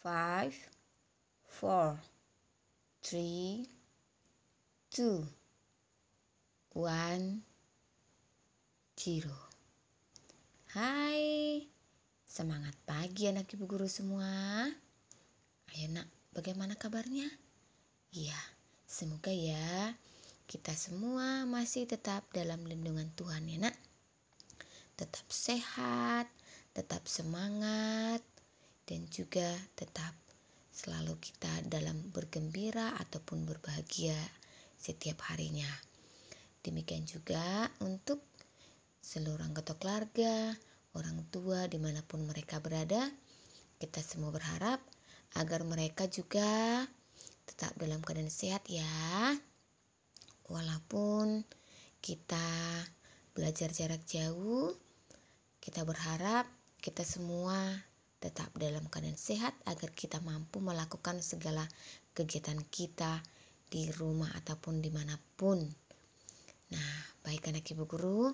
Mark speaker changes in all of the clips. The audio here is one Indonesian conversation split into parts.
Speaker 1: 5, 4, 3, 2, 1, 0. Hai, semangat pagi anak ibu guru semua. Ayo nak, bagaimana kabarnya? Ya, semoga ya kita semua masih tetap dalam lindungan Tuhan ya nak. Tetap sehat, tetap semangat, dan juga tetap selalu kita dalam bergembira ataupun berbahagia setiap harinya. Demikian juga untuk seluruh anggota keluarga, orang tua dimanapun mereka berada. Kita semua berharap agar mereka juga tetap dalam keadaan sehat ya. Walaupun kita belajar jarak jauh, kita berharap kita semua tetap dalam keadaan sehat agar kita mampu melakukan segala kegiatan kita di rumah ataupun dimanapun. Nah, baik anak ibu guru,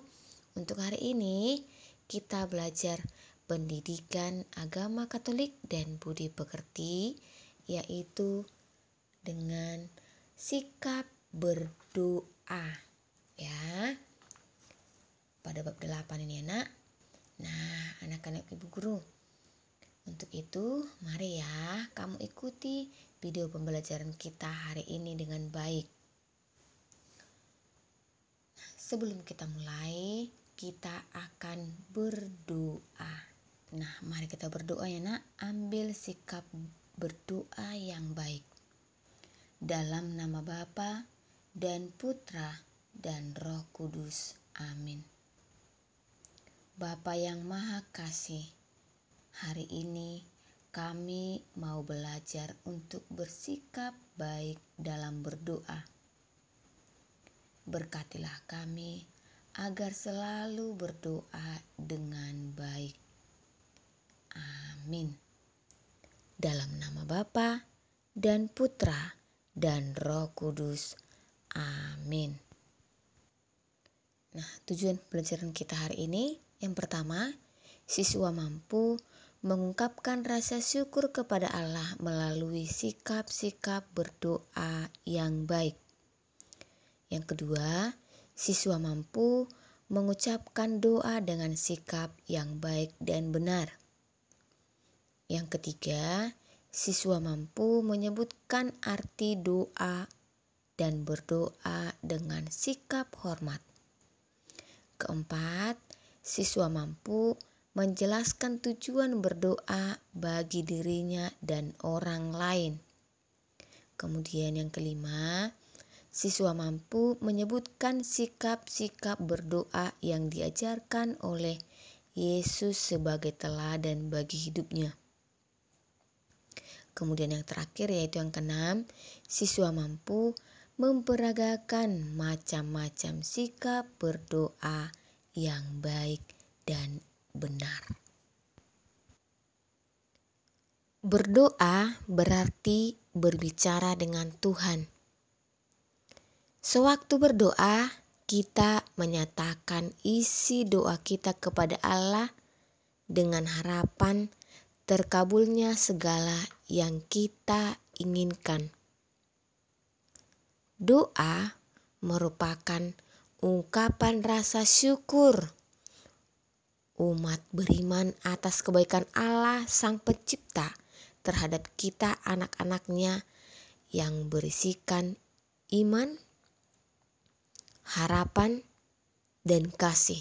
Speaker 1: untuk hari ini kita belajar pendidikan agama Katolik dan budi pekerti, yaitu dengan sikap berdoa ya. Pada bab 8 ini anak. Nah, anak-anak ibu guru, untuk itu mari ya kamu ikuti video pembelajaran kita hari ini dengan baik. Sebelum kita mulai, kita akan berdoa. Nah, mari kita berdoa ya nak. Ambil sikap berdoa yang baik. Dalam nama Bapa dan Putra dan Roh Kudus. Amin. Bapa yang Maha Kasih, hari ini kami mau belajar untuk bersikap baik dalam berdoa. Berkatilah kami agar selalu berdoa dengan baik. Amin. Dalam nama Bapa dan Putra dan Roh Kudus. Amin. Nah, tujuan pelajaran kita hari ini, yang pertama, siswa mampu mengungkapkan rasa syukur kepada Allah melalui sikap-sikap berdoa yang baik. Yang kedua, siswa mampu mengucapkan doa dengan sikap yang baik dan benar. Yang ketiga, siswa mampu menyebutkan arti doa dan berdoa dengan sikap hormat. Keempat, siswa mampu menjelaskan tujuan berdoa bagi dirinya dan orang lain. Kemudian yang kelima, siswa mampu menyebutkan sikap-sikap berdoa yang diajarkan oleh Yesus sebagai teladan bagi hidupnya. Kemudian yang terakhir yaitu yang keenam, siswa mampu memperagakan macam-macam sikap berdoa yang baik dan benar. Berdoa berarti berbicara dengan Tuhan. Sewaktu berdoa, kita menyatakan isi doa kita kepada Allah dengan harapan terkabulnya segala yang kita inginkan. Doa merupakan ungkapan rasa syukur umat beriman atas kebaikan Allah Sang Pencipta terhadap kita anak-anaknya yang berisikan iman, harapan, dan kasih.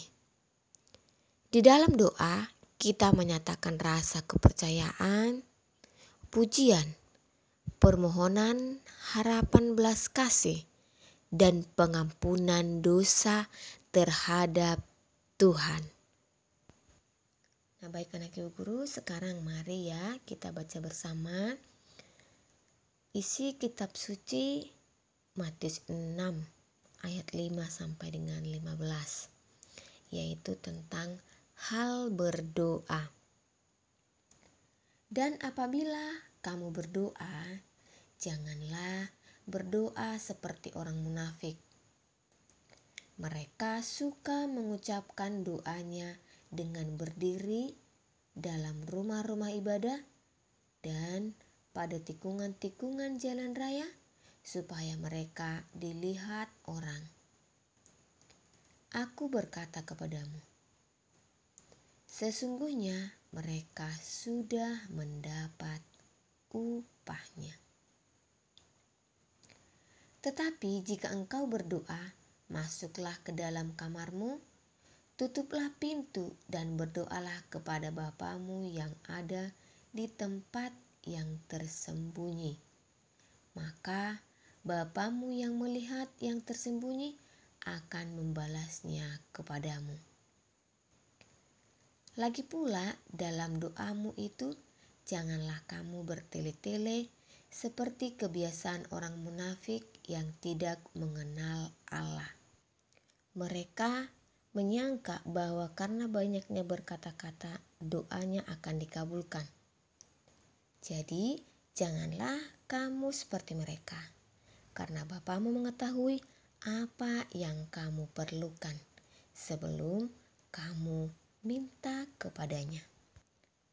Speaker 1: Di dalam doa, kita menyatakan rasa kepercayaan, pujian, permohonan, harapan belas kasih, dan pengampunan dosa terhadap Tuhan. Nah, baik anak ibu guru, sekarang mari ya kita baca bersama isi kitab suci Matius 6 ayat 5 sampai dengan 15, yaitu tentang hal berdoa. Dan apabila kamu berdoa, janganlah berdoa seperti orang munafik. Mereka suka mengucapkan doanya dengan berdiri dalam rumah-rumah ibadah dan pada tikungan-tikungan jalan raya supaya mereka dilihat orang. Aku berkata kepadamu, sesungguhnya mereka sudah mendapat upahnya. Tetapi jika engkau berdoa, masuklah ke dalam kamarmu, tutuplah pintu dan berdoalah kepada Bapamu yang ada di tempat yang tersembunyi. Maka Bapamu yang melihat yang tersembunyi akan membalasnya kepadamu. Lagi pula dalam doamu itu, janganlah kamu bertele-tele seperti kebiasaan orang munafik yang tidak mengenal Allah. Mereka menyangka bahwa karena banyaknya berkata-kata, doanya akan dikabulkan. Jadi, janganlah kamu seperti mereka, karena Bapamu mengetahui apa yang kamu perlukan sebelum kamu minta kepadanya.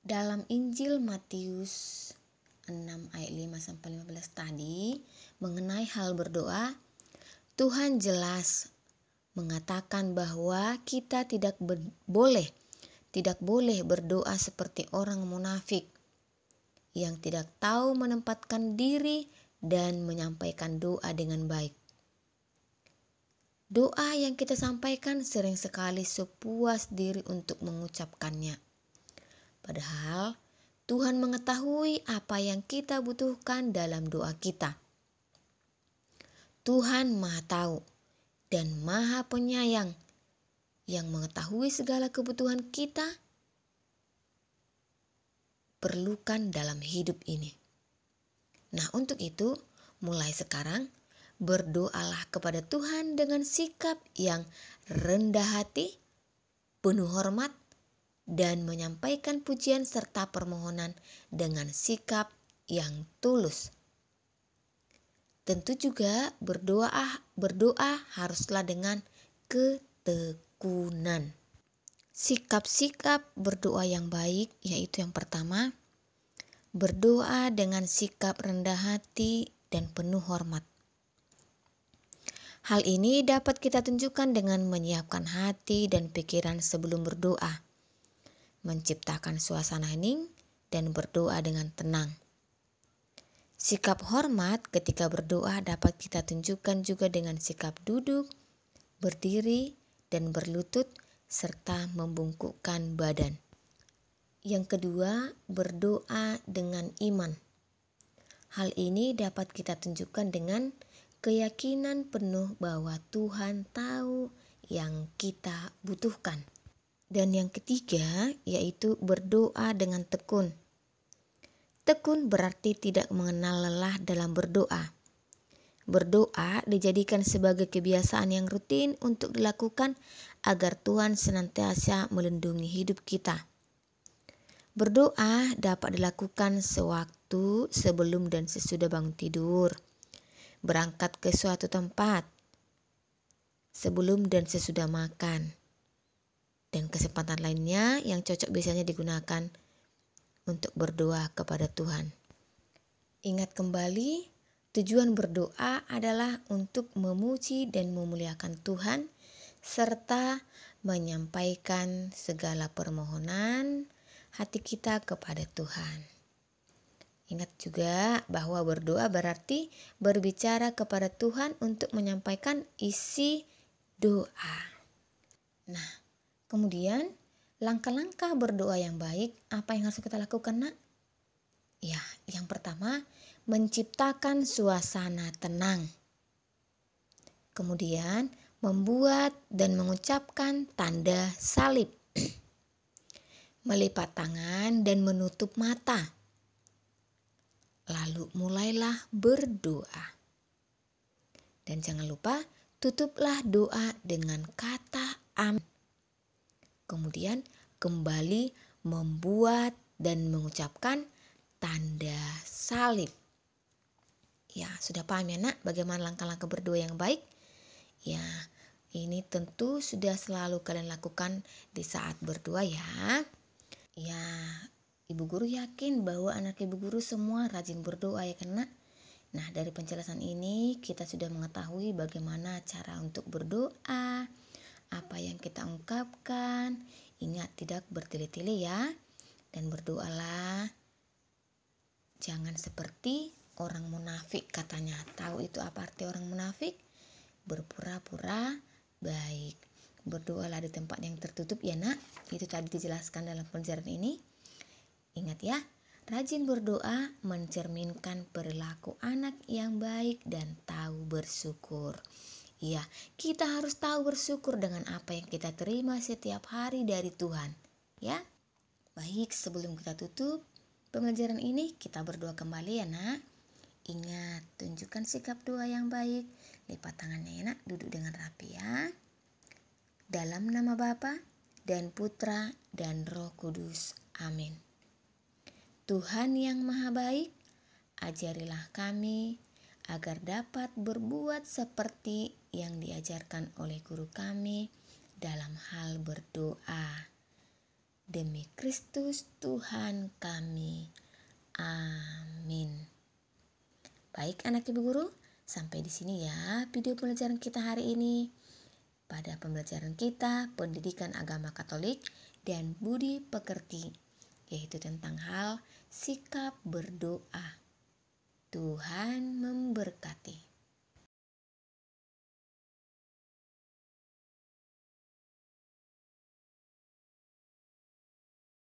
Speaker 1: Dalam Injil Matius 6 ayat 5-15 tadi mengenai hal berdoa, Tuhan jelas mengatakan bahwa kita tidak boleh berdoa seperti orang munafik yang tidak tahu menempatkan diri dan menyampaikan doa dengan baik. Doa yang kita sampaikan sering sekali sepuas diri untuk mengucapkannya. Padahal Tuhan mengetahui apa yang kita butuhkan dalam doa kita. Tuhan Maha Tahu dan Maha Penyayang yang mengetahui segala kebutuhan kita perlukan dalam hidup ini. Nah, untuk itu, mulai sekarang berdoalah kepada Tuhan dengan sikap yang rendah hati, penuh hormat, dan menyampaikan pujian serta permohonan dengan sikap yang tulus. Tentu juga berdoa haruslah dengan ketekunan. Sikap-sikap berdoa yang baik yaitu yang pertama, berdoa dengan sikap rendah hati dan penuh hormat. Hal ini dapat kita tunjukkan dengan menyiapkan hati dan pikiran sebelum berdoa, menciptakan suasana hening dan berdoa dengan tenang. Sikap hormat ketika berdoa dapat kita tunjukkan juga dengan sikap duduk, berdiri, dan berlutut serta membungkukkan badan. Yang kedua, berdoa dengan iman. Hal ini dapat kita tunjukkan dengan keyakinan penuh bahwa Tuhan tahu yang kita butuhkan. Dan yang ketiga, yaitu berdoa dengan tekun. Tekun berarti tidak mengenal lelah dalam berdoa. Berdoa dijadikan sebagai kebiasaan yang rutin untuk dilakukan agar Tuhan senantiasa melindungi hidup kita. Berdoa dapat dilakukan sewaktu sebelum dan sesudah bangun tidur, berangkat ke suatu tempat, sebelum dan sesudah makan, dan kesempatan lainnya yang cocok biasanya digunakan untuk berdoa kepada Tuhan. Ingat kembali, tujuan berdoa adalah untuk memuji dan memuliakan Tuhan serta menyampaikan segala permohonan hati kita kepada Tuhan. Ingat juga bahwa berdoa berarti berbicara kepada Tuhan untuk menyampaikan isi doa. Nah, kemudian langkah-langkah berdoa yang baik, apa yang harus kita lakukan, Nak? Ya, yang pertama, menciptakan suasana tenang. Kemudian, membuat dan mengucapkan tanda salib. Melipat tangan dan menutup mata. Lalu mulailah berdoa. Dan jangan lupa tutuplah doa dengan kata amin. Kemudian kembali membuat dan mengucapkan tanda salib. Ya, sudah paham ya Nak bagaimana langkah-langkah berdoa yang baik? Ya, ini tentu sudah selalu kalian lakukan di saat berdoa ya. Ya, Ibu guru yakin bahwa anak ibu guru semua rajin berdoa ya kan nak? Nah, dari penjelasan ini kita sudah mengetahui bagaimana cara untuk berdoa, apa yang kita ungkapkan. Ingat tidak bertele-tele ya. Dan berdoalah jangan seperti orang munafik katanya. Tahu itu apa arti orang munafik? Berpura-pura baik. Berdoalah di tempat yang tertutup ya nak. Itu tadi dijelaskan dalam pelajaran ini. Ingat ya, rajin berdoa mencerminkan perilaku anak yang baik dan tahu bersyukur. Iya, kita harus tahu bersyukur dengan apa yang kita terima setiap hari dari Tuhan. Ya, baik sebelum kita tutup pembelajaran ini, kita berdoa kembali ya nak. Ingat, tunjukkan sikap doa yang baik. Lipat tangannya ya nak, duduk dengan rapi ya. Dalam nama Bapa dan Putra dan Roh Kudus. Amin. Tuhan yang Maha Baik, ajarilah kami agar dapat berbuat seperti yang diajarkan oleh guru kami dalam hal berdoa. Demi Kristus Tuhan kami. Amin. Baik anak ibu guru, sampai di sini ya video pelajaran kita hari ini. Pada pembelajaran kita pendidikan agama Katolik dan budi pekerti, yaitu tentang hal sikap berdoa. Tuhan memberkati.